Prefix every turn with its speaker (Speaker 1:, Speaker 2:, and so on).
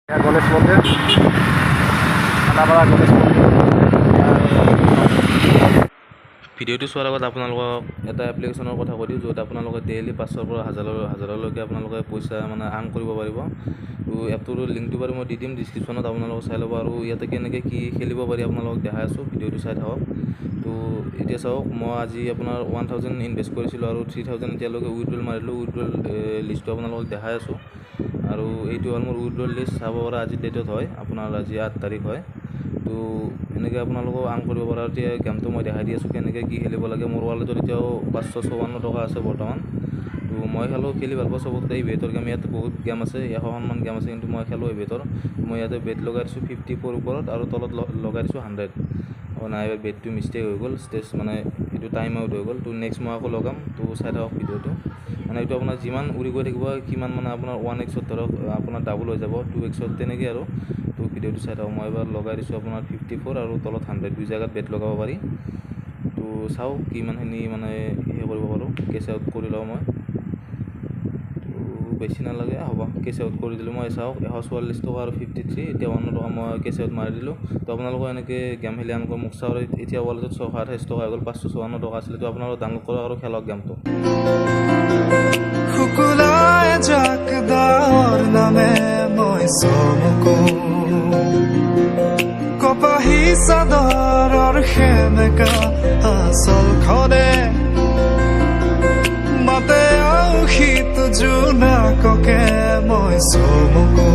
Speaker 1: গণেশ মন্দিৰ খানাপাৰা গণেশ মন্দিৰ।
Speaker 2: ভিডিঅ'টো চোৱাৰ আগত আপোনালোকক এটা এপ্লিকেশ্যনৰ কথা কৈ দিওঁ, য'ত আপোনালোকে ডেইলি 500ৰ পৰা হাজাৰলৈকে আপোনালোকে পইচা আৰ্ণ কৰিব পাৰিব। তো এপটোৰ লিংকটো বাৰু মই দি দিম ডিছক্ৰিপশ্যনত, আপোনালোকে চাই ল'ব। আৰু ইয়াতে কেনেকৈ কি খেলিব পাৰি আপোনালোকক দেখাই আছোঁ, ভিডিঅ'টো চাই থাকক। তো এতিয়া চাওক, মই আজি আপোনাৰ 1000 ইনভেষ্ট কৰিছিলোঁ আৰু 3000 এতিয়ালৈকে উইথড্ৰল মাৰিলোঁ। উইথড্ৰল লিষ্টটো আপোনালোকক দেখাই আছোঁ। আৰু এইটো হ'ল মোৰ উইথড্ৰল লিষ্ট, চাব পৰা আজিৰ ডেটত হয়, আপোনাৰ আজি 8 তাৰিখ হয়। তো এনেকৈ আপোনালোকেও আৰ্ণ কৰিব পাৰে। এতিয়া গেমটো মই দেখাই দি আছোঁ কেনেকৈ কি খেলিব লাগে। মোৰ ৱালেটত এতিয়াও 554 টকা আছে বৰ্তমান। তো মই খেলি ভাল পাওঁ চবতকৈ এই বেটৰ গেম। ইয়াত বহুত গেম আছে, 100মান গেম আছে, কিন্তু মই খেলোঁ এই বেটৰ। মই ইয়াতে বেট লগাই দিছোঁ 54 ওপৰত আৰু তলত লগাই দিছোঁ 100। নাই, বেটটো মিষ্টেক হৈ গ'ল, ষ্টেজ এইটো টাইম আউট হৈ গ'ল। তো নেক্সট মই আকৌ লগাম। তো চাই থাকক ভিডিঅ'টো। এইটো আপোনাৰ যিমান উৰি গৈ থাকিব কিমান আপোনাৰ 1x ধৰক আপোনাৰ ডাবল হৈ যাব, 2x তেনেকৈ আৰু। তো ভিডিঅ'টো চাই থাকক। মই এবাৰ লগাই দিছোঁ আপোনাৰ 54 আৰু তলত 100, দুই জেগাত বেট লগাব পাৰি। তো চাওঁ কিমানখিনি সেই কৰিব পাৰোঁ। কেছ আউট কৰি লওঁ মই। তো বেছি নালাগে, হ'ব, কেছ আউট কৰি দিলোঁ মই। চাওক 144 টকা আৰু 53, এতিয়া 51 টকা মই কেছ আউট মাৰি দিলোঁ। তো আপোনালোকৰ এনেকৈ গেম খেলি আনকৈ মোক চাওঁ। এতিয়া ৱালেটত 628 টকা হৈ গ'ল, 554 টকা আছিলে। তো আপোনালোকে ডাউনলোড কৰক আৰু খেলক গেমটো।
Speaker 3: শুকুলায় জাকদাৰ নামে মই চমকো, কপাহী চাদৰৰ সেমেকা আচলখনে মাতে আউসীত জোনাককে মই চমকো।